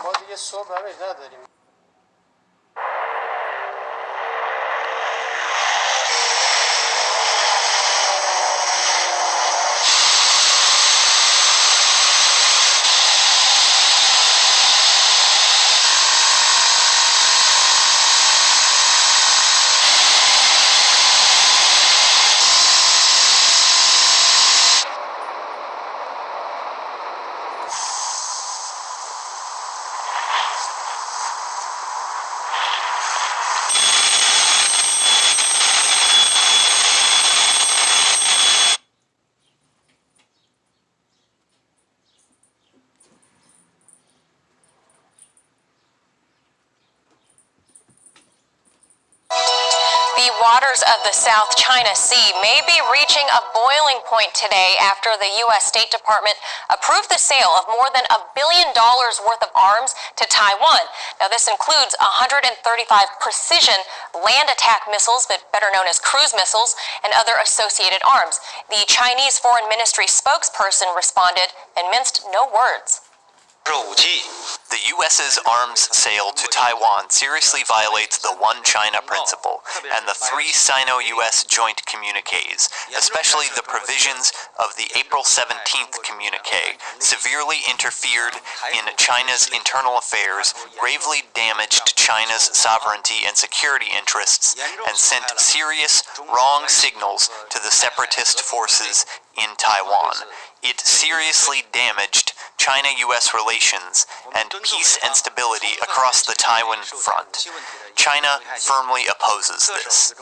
ما دیگه صبح همه نداریم. The waters of the South China Sea may be reaching a boiling point today after the U.S. State Department approved the sale of more than $1 billion worth of arms to Taiwan. Now, this includes 135 precision land attack missiles, but better known as cruise missiles, and other associated arms. The Chinese Foreign Ministry spokesperson responded and minced no words. The U.S.'s arms sale to Taiwan seriously violates the One China principle and the three Sino-U.S. joint communiques, especially the provisions of the April 17th communique, severely interfered in China's internal affairs, gravely damaged China's sovereignty and security interests, and sent serious, wrong signals to the separatist forces in Taiwan. It seriously damaged China-U.S. relations and peace and stability across the Taiwan front. China firmly opposes this.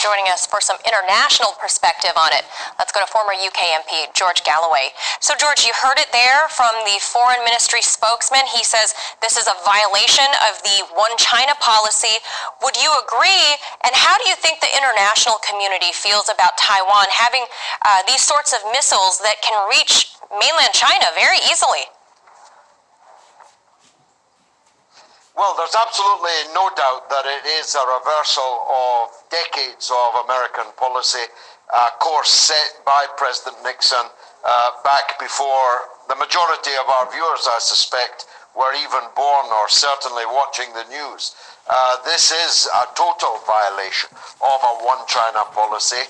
Joining us for some international perspective on it, let's go to former UK MP George Galloway. So, George, you heard it there from the Foreign Ministry spokesman. He says this is a violation of the One China policy. Would you agree? And how do you think the international community feels about Taiwan having these sorts of missiles that can reach mainland China very easily? Well, there's absolutely no doubt that it is a reversal of decades of American policy, a course set by President Nixon back before the majority of our viewers, I suspect, were even born or certainly watching the news. This is a total violation of a One China policy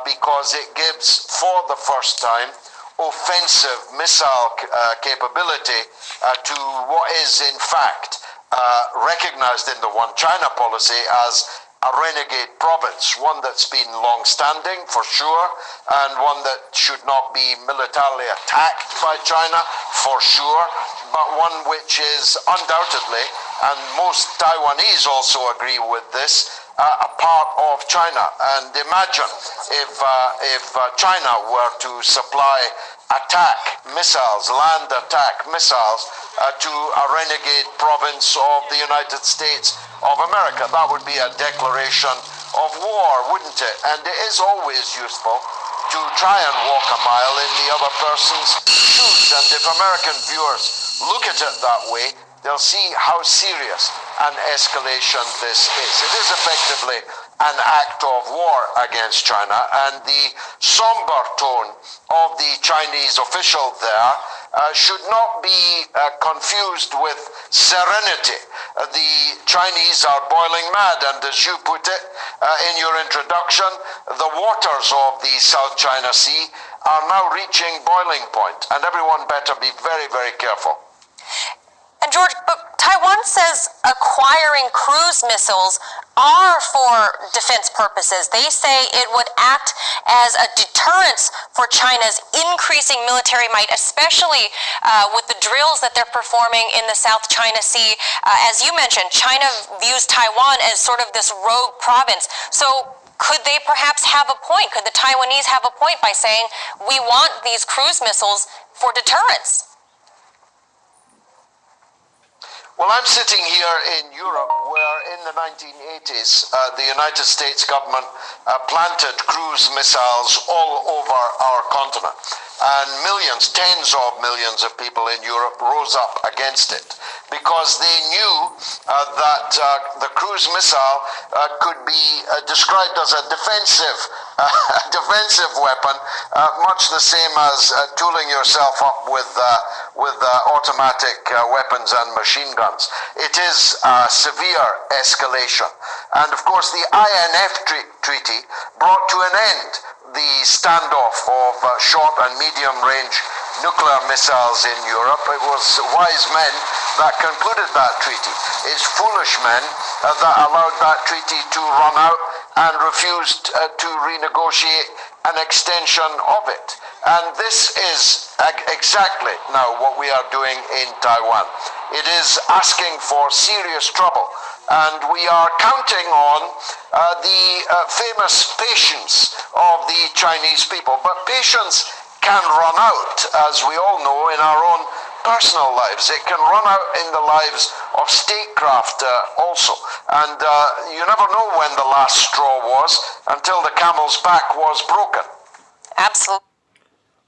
because it gives, for the first time, offensive missile capability to what is, in fact, recognized in the One China policy as a renegade province, one that's been long-standing for sure, and one that should not be militarily attacked by China for sure, but one which is undoubtedly, and most Taiwanese also agree with this, a part of China. And imagine if China were to supply attack missiles, land attack missiles, to a renegade province of the United States of America. That would be a declaration of war, wouldn't it? And it is always useful to try and walk a mile in the other person's shoes. And if American viewers look at it that way, they'll see how serious an escalation this is. It is effectively an act of war against China, and the somber tone of the Chinese official there should not be confused with serenity. The Chinese are boiling mad, and as you put it in your introduction, the waters of the South China Sea are now reaching boiling point, and everyone better be very, very careful. And George, but Taiwan says acquiring cruise missiles are for defense purposes. They say it would act as a deterrence for China's increasing military might, especially with the drills that they're performing in the South China Sea. As you mentioned, China views Taiwan as sort of this rogue province. So could they perhaps have a point? Could the Taiwanese have a point by saying, we want these cruise missiles for deterrence? Well, I'm sitting here in Europe where in the 1980s, the United States government planted cruise missiles all over our continent. And millions, tens of millions of people in Europe rose up against it because they knew that the cruise missile could be described as a defensive weapon, much the same as tooling yourself up with automatic weapons and machine guns. It is a severe escalation. And of course, the INF Treaty brought to an end the standoff of short and medium range nuclear missiles in Europe. It was wise men that concluded that treaty. It's foolish men that allowed that treaty to run out and refused to renegotiate an extension of it. And this is exactly now what we are doing in Taiwan. It is asking for serious trouble. And we are counting on the famous patience of the Chinese people. But patience can run out, as we all know, in our own personal lives. It can run out in the lives of statecraft also. And you never know when the last straw was until the camel's back was broken. Absolutely.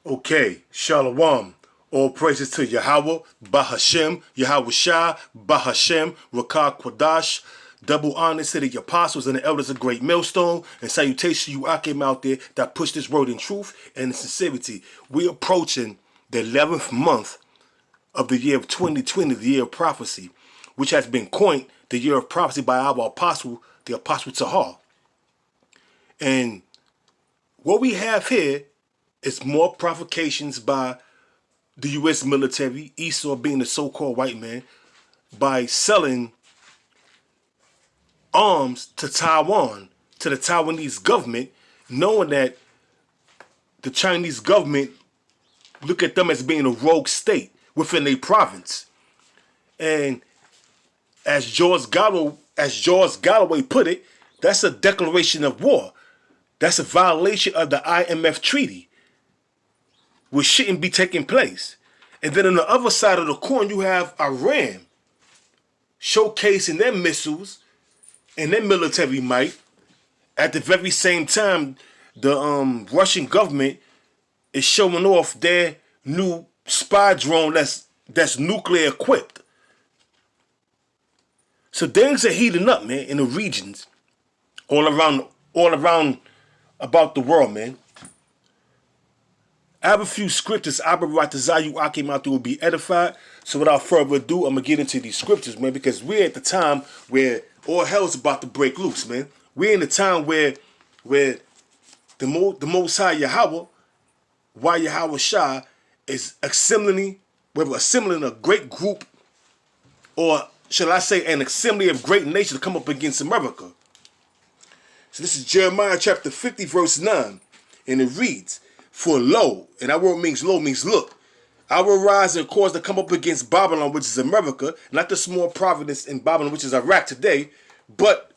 Okay, Shalom. All praises to Yahweh, Bahashem, Yahweh Shah, Bahashem, Rakah Kwadash. Double honors to the apostles and the elders of Great Millstone, and salutations to you Akim out there that push this word in truth and in sincerity. We're approaching the 11th month of the year of 2020, the year of prophecy, which has been coined the year of prophecy by our apostle, the Apostle Tahar. And what we have here is more provocations by the U.S. military, Esau being the so-called white man, by selling arms to Taiwan, to the Taiwanese government, knowing that the Chinese government look at them as being a rogue state within a province. And as George Galloway put it, that's a declaration of war. That's a violation of the IMF treaty, which shouldn't be taking place. And then on the other side of the coin, you have Iran showcasing their missiles and their military might. At the very same time, the Russian government is showing off their new spy drone that's nuclear equipped. So things are heating up, man, in the regions all around about the world, man. I have a few scriptures. I came out there will be edified. So without further ado, I'm gonna get into these scriptures, man, because we're at the time where all hell's about to break loose, man. We're in the time where the Most High Yahweh, Yahweh Shah, is assembling a great group, or shall I say an assembly of great nations to come up against America. So this is Jeremiah chapter 50, verse 9, and it reads, "For lo," and that word means lo, means look, "I will rise and cause to come up against Babylon," which is America, not the small province in Babylon, which is Iraq today, but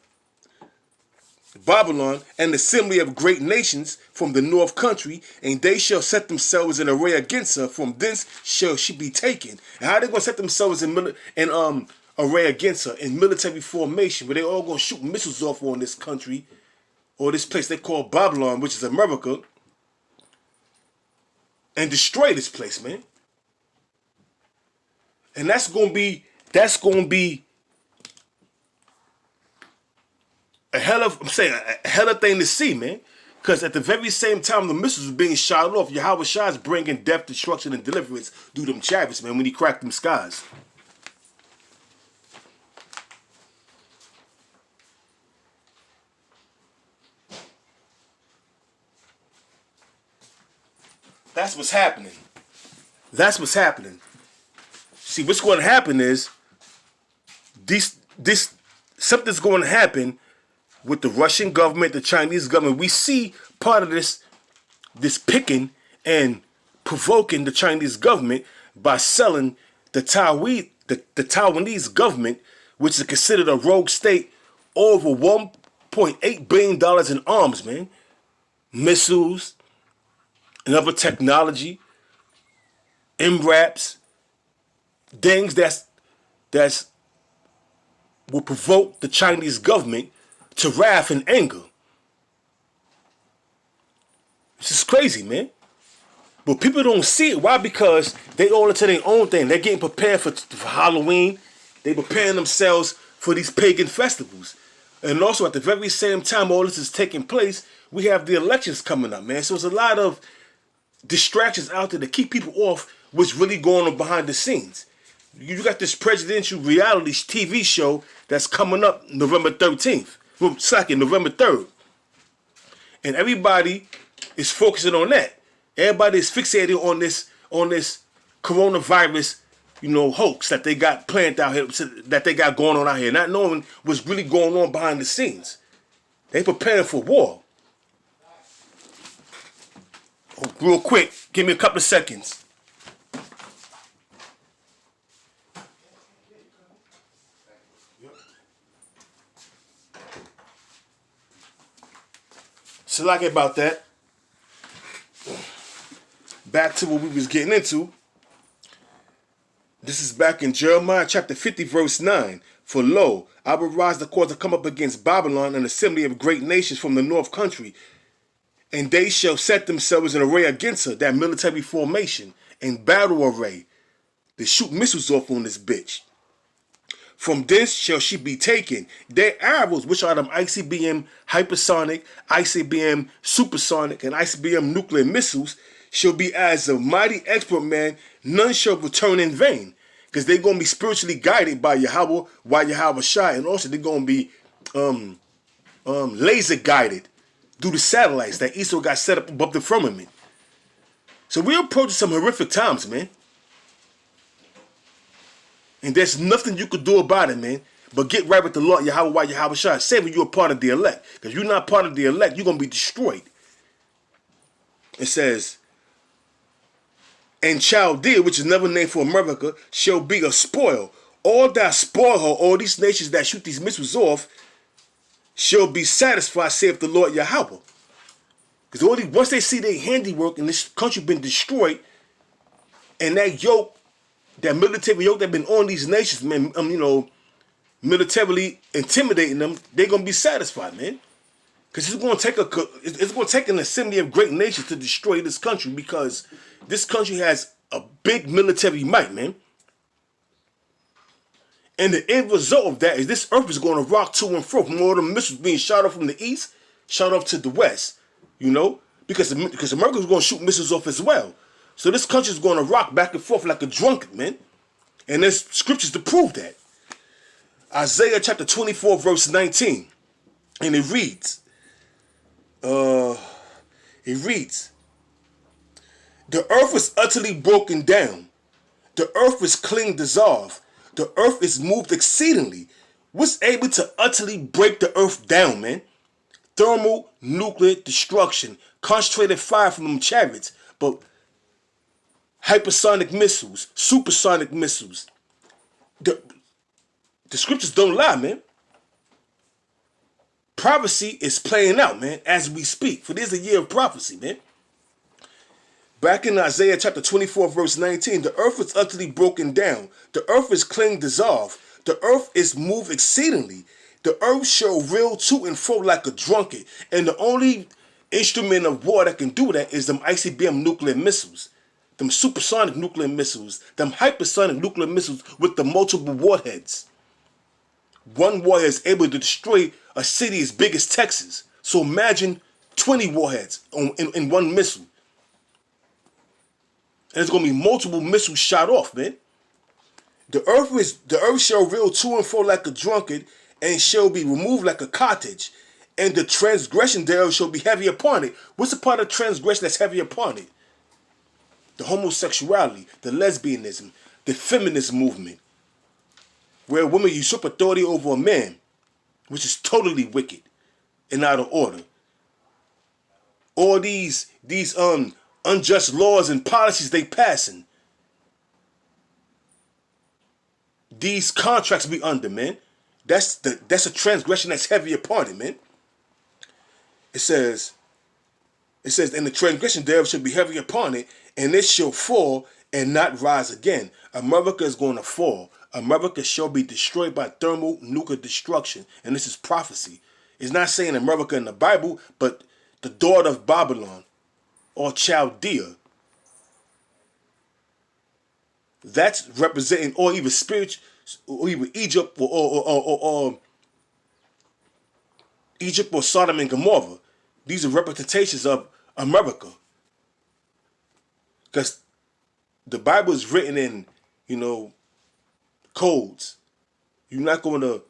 Babylon, an assembly of great nations from the north country, and they shall set themselves in array against her. From thence shall she be taken. And how they gonna set themselves in array against her in military formation, where they all gonna shoot missiles off on this country or this place they call Babylon, which is America, and destroy this place, man. And that's gonna be a hell of thing to see, man. Because at the very same time the missiles were being shot off, Yahweh Shah is bringing death, destruction, and deliverance through them chariots, man, when he cracked them skies. That's what's happening. That's what's happening. See, what's going to happen is something's going to happen with the Russian government, the Chinese government. We see part of this picking and provoking the Chinese government by selling the Taiwanese government, which is considered a rogue state, over $1.8 billion in arms, man. Missiles and other technology, MRAPs, things that's will provoke the Chinese government to wrath and anger. This is crazy, man. But people don't see it. Why? Because they all into their own thing. They're getting prepared for Halloween. They preparing themselves for these pagan festivals. And also at the very same time all this is taking place, we have the elections coming up, man. So there's a lot of distractions out there to keep people off what's really going on behind the scenes. You got this presidential reality TV show that's coming up November 13th. Well, November 3rd. And everybody is focusing on that. Everybody is fixated on this coronavirus, hoax that they got planned out here, that they got going on out here, not knowing what's really going on behind the scenes. They preparing for war. Oh, real quick, give me a couple of seconds. So like about that. Back to what we was getting into. This is back in Jeremiah chapter 50 verse 9. For lo, I will rise the cause to come up against Babylon, an assembly of great nations from the north country. And they shall set themselves in array against her, that military formation, in battle array, to shoot missiles off on this bitch. From this shall she be taken. Their arrows, which are them ICBM hypersonic, ICBM supersonic, and ICBM nuclear missiles, shall be as a mighty expert man, none shall return in vain. Because they're going to be spiritually guided by Yahweh Shai, and also they're going to be laser guided through the satellites that Esau got set up above the firmament. So we're approaching some horrific times, man. And there's nothing you could do about it, man, but get right with the Lord, Yahweh Shai. Say when you're a part of the elect. Because you're not part of the elect, you're going to be destroyed. It says, and Chaldea, which is another name for America, shall be a spoil. All that spoil her, all these nations that shoot these missiles off, shall be satisfied, saith the Lord Yahweh. Because once they see their handiwork and this country been destroyed, and that yoke, that military yoke that been on these nations, man, militarily intimidating them, they're gonna be satisfied, man. Because it's gonna take an assembly of great nations to destroy this country, because this country has a big military might, man. And the end result of that is this earth is going to rock to and fro from all the missiles being shot off from the east, shot off to the west, because America's going to shoot missiles off as well. So this country is going to rock back and forth like a drunkard, man. And there's scriptures to prove that. Isaiah chapter 24 verse 19. And it reads, the earth is utterly broken down. The earth is clean dissolved. The earth is moved exceedingly. What's able to utterly break the earth down, man? Thermal nuclear destruction. Concentrated fire from them chariots. But hypersonic missiles, supersonic missiles. The scriptures don't lie, man. Prophecy is playing out, man, as we speak. For this is a year of prophecy, man. Back in Isaiah chapter 24, verse 19, the earth is utterly broken down. The earth is clean dissolved. The earth is moved exceedingly. The earth shall reel to and fro like a drunkard. And the only instrument of war that can do that is them ICBM nuclear missiles. Them supersonic nuclear missiles. Them hypersonic nuclear missiles with the multiple warheads. One warhead is able to destroy a city as big as Texas. So imagine 20 warheads in one missile. And there's going to be multiple missiles shot off, man. The earth shall reel to and fro like a drunkard, and shall be removed like a cottage, and the transgression thereof shall be heavy upon it. What's the part of transgression that's heavy upon it? The homosexuality, the lesbianism, the feminist movement, where women usurp authority over a man, which is totally wicked and out of order. All these unjust laws and policies they passing. These contracts we under, man. That's a transgression that's heavy upon it, man. It says, and the transgression thereof shall be heavy upon it, and it shall fall and not rise again. America is going to fall. America shall be destroyed by thermonuclear destruction. And this is prophecy. It's not saying America in the Bible, but the daughter of Babylon or Chaldea. That's representing, or even spirit, or even Egypt, or Egypt or Sodom and Gomorrah. These are representations of America. Because the Bible is written in, codes. You're not going to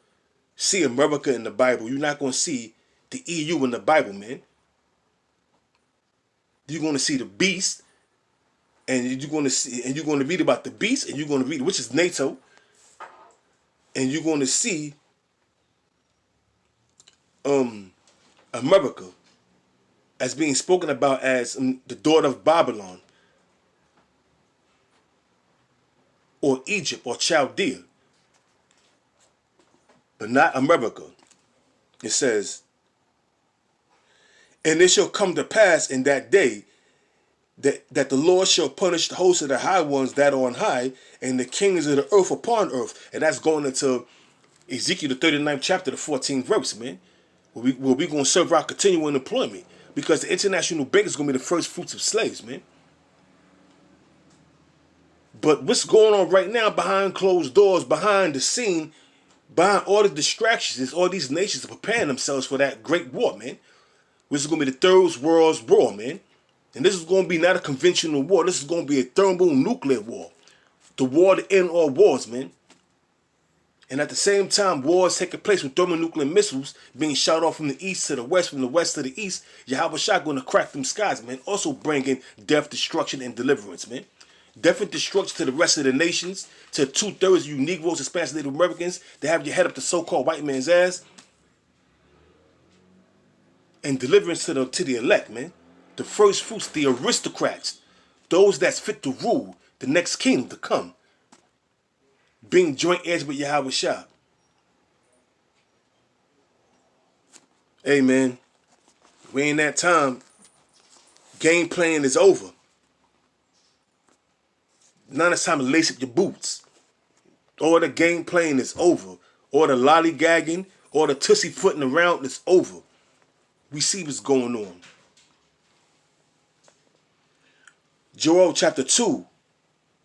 see America in the Bible. You're not going to see the EU in the Bible, man. You're going to see the beast, and you're going to read about the beast, and you're going to read, which is NATO, and you're going to see America as being spoken about as the daughter of Babylon, or Egypt, or Chaldea, but not America. It says, and it shall come to pass in that day that the Lord shall punish the hosts of the high ones that are on high, and the kings of the earth upon earth. And that's going into Ezekiel the 39th chapter, the 14th verse, man. Where we going to serve our continuing employment. Because the international bank is going to be the first fruits of slaves, man. But what's going on right now behind closed doors, behind the scene, behind all the distractions, is all these nations are preparing themselves for that great war, man. Which is going to be the Third World War, man. And this is going to be not a conventional war. This is going to be a thermonuclear war. The war to end all wars, man. And at the same time, wars taking place with thermonuclear missiles being shot off from the east to the west, from the west to the east. Yahweh Shah going to crack them skies, man. Also bringing death, destruction, and deliverance, man. Death and destruction to the rest of the nations, to 2/3 of you Negroes, Hispanics, Native Americans that have your head up the so-called white man's ass. And deliverance to the elect, man. The first fruits, the aristocrats, those that's fit to rule, the next kingdom to come. Being joint heirs with Yahweh Shah. Hey, man, we in that time. Game playing is over. Now it's time to lace up your boots. All the game playing is over. All the lollygagging, all the tussie footing around is over. We see what's going on. Joel chapter 2,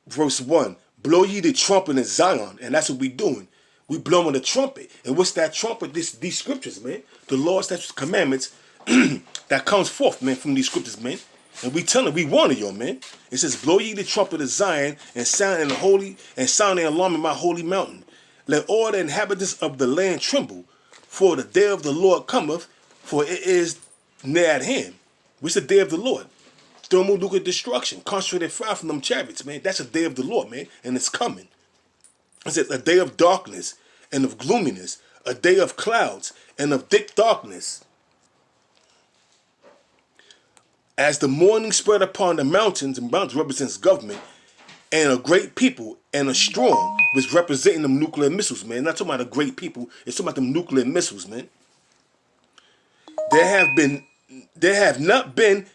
verse 1. Blow ye the trumpet in Zion. And that's what we doing. We blowing the trumpet. And what's that trumpet? These scriptures, man. The law, statutes, commandments that comes forth, man, from these scriptures, man. And we warning y'all, man. It says, blow ye the trumpet of Zion and sound the alarm in my holy mountain. Let all the inhabitants of the land tremble, for the day of the Lord cometh, for it is near at hand. What's the day of the Lord? Thermonuclear destruction, concentrated fire from them chariots, man. That's a day of the Lord, man, and it's coming. It says a day of darkness and of gloominess, a day of clouds and of thick darkness. As the morning spread upon the mountains, and mountains represents government, and a great people and a strong, which representing them nuclear missiles, man. Not talking about a great people, it's talking about them nuclear missiles, man. There have not been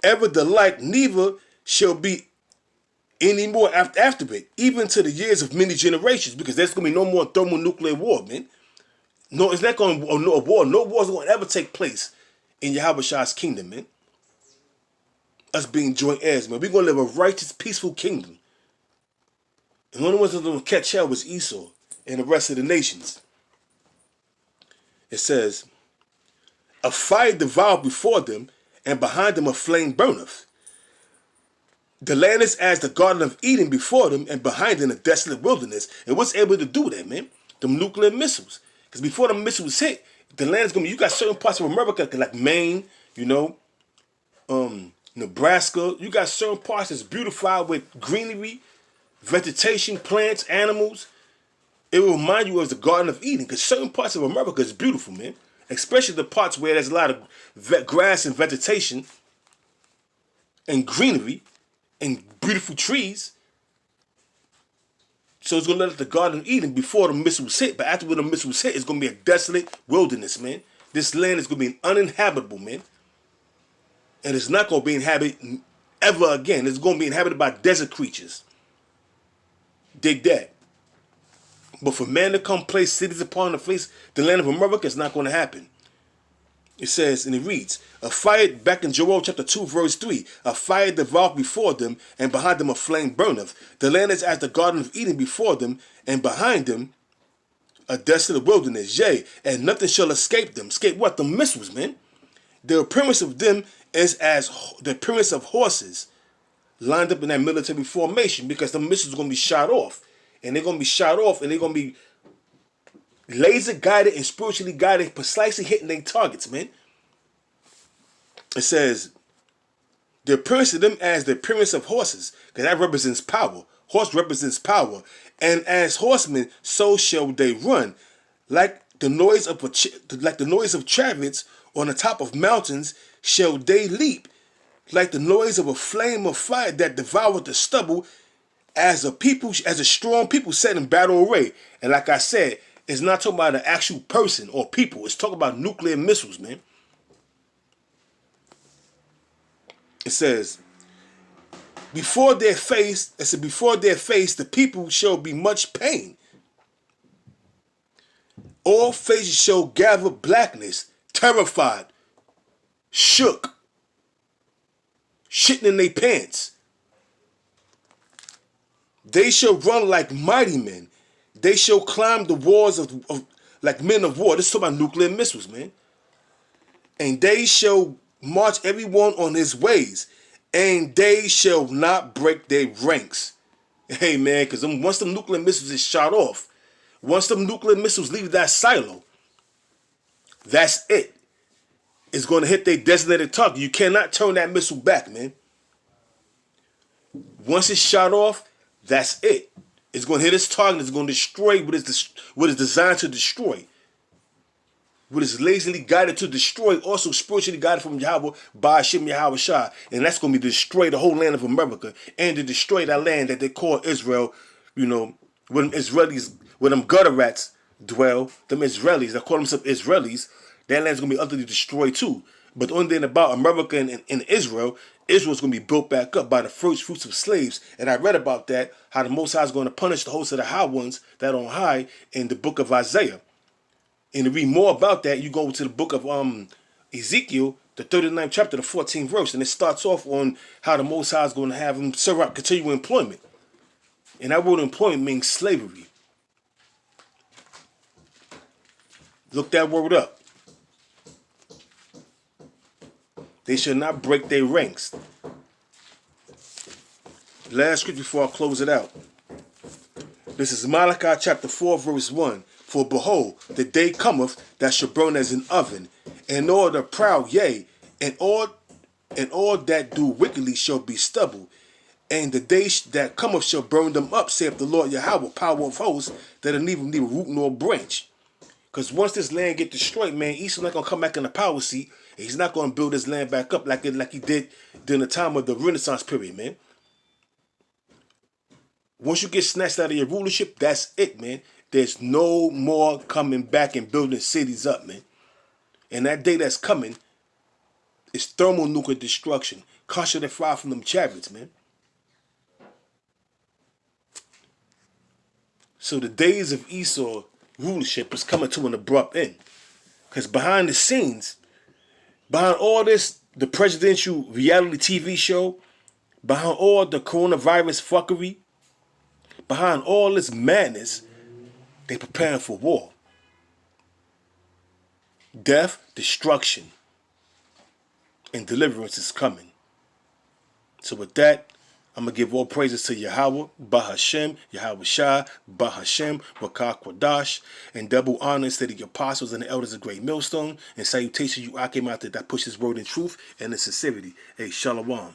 ever the like, neither shall be any more after it, even to the years of many generations, because there's going to be no more thermonuclear war, man. No, it's not going to be a war. No war's going to ever take place in Yahweh Shah's kingdom, man. Us being joint heirs, man. We're going to live a righteous, peaceful kingdom. And the only ones that going to catch hell was Esau and the rest of the nations. It says, a fire devoured before them, and behind them a flame burneth. The land is as the Garden of Eden before them, and behind them a desolate wilderness. And what's able to do that, man? Them nuclear missiles. Because before the missiles hit, the land is going to be, you got certain parts of America, like Maine, Nebraska. You got certain parts that's beautified with greenery, vegetation, plants, animals. It will remind you of the Garden of Eden, because certain parts of America is beautiful, man. Especially the parts where there's a lot of grass and vegetation and greenery and beautiful trees. So it's going to let the Garden of Eden before the missiles hit. But after the missiles hit, it's going to be a desolate wilderness, man. This land is going to be uninhabitable, man. And it's not going to be inhabited ever again. It's going to be inhabited by desert creatures. Dig that. But for man to come place cities upon the face, the land of America, it's not going to happen. It says, and it reads, a fire, back in Joel chapter 2, verse 3, a fire devoureth before them, and behind them a flame burneth. The land is as the Garden of Eden before them, and behind them a desolate wilderness. Yea, and nothing shall escape them. Escape what? The missiles, man. The appearance of them is as the appearance of horses lined up in that military formation, because the missiles are going to be shot off. And they're going to be shot off, and they're going to be laser guided and spiritually guided, precisely hitting their targets, man. It says, the appearance of them as the appearance of horses, because that represents power. Horse represents power. And as horsemen, so shall they run. Like the noise of chariots on the top of mountains, shall they leap. Like the noise of a flame of fire that devoureth the stubble, as a strong people set in battle array. And like I said, it's not talking about an actual person or people. It's talking about nuclear missiles, man. It says, before their face, the people shall be much pain. All faces shall gather blackness, terrified, shook, shitting in their pants. They shall run like mighty men. They shall climb the walls of like men of war. This is talking about nuclear missiles, man. And they shall march everyone on his ways, and they shall not break their ranks. Hey, man, because once them nuclear missiles is shot off, once them nuclear missiles leave that silo, that's it. It's going to hit their designated target. You cannot turn that missile back, man. Once it's shot off, that's it. It's going to hit its target. It's going to destroy what is designed to destroy. What is lazily guided to destroy, also spiritually guided from Yahweh by Hashem Yahweh Shah. And that's going to be to destroy the whole land of America and to destroy that land that they call Israel, you know, where them Israelis, where them gutter rats dwell, them Israelis, they call themselves Israelis, that land's going to be utterly destroyed too. But the only thing about America and Israel's going to be built back up by the first fruits of slaves. And I read about that, how the Most High is going to punish the host of the high ones that are on high in the book of Isaiah. And to read more about that, you go to the book of Ezekiel, the 39th chapter, the 14th verse. And it starts off on how the Most High is going to have him serve out continual employment. And that word employment means slavery. Look that word up. They shall not break their ranks. Last scripture before I close it out. This is Malachi chapter 4 verse 1. For behold, the day cometh that shall burn as an oven, and all the proud, yea, and all that do wickedly shall be stubble. And the day that cometh shall burn them up, saith the Lord Yahweh, power of hosts, that are neither root nor branch. Because once this land get destroyed, man, Esau's not going to come back in the power seat. And he's not going to build his land back up like he did during the time of the Renaissance period, man. Once you get snatched out of your rulership, that's it, man. There's no more coming back and building cities up, man. And that day that's coming is thermonuclear destruction. Constantly fire from them chariots, man. So the days of Esau rulership is coming to an abrupt end. Because behind the scenes, behind all this, the presidential reality TV show, behind all the coronavirus fuckery, behind all this madness, they preparing for war. Death, destruction, and deliverance is coming. So with that, I'm going to give all praises to Yahweh, Bahashem, Yahweh Shah, Bahashem, Rakah Kwadash, and double honors to the apostles and the elders of Great Millstone, and salutations you Akim out there that push this word in truth and in sincerity. Hey, Shalom.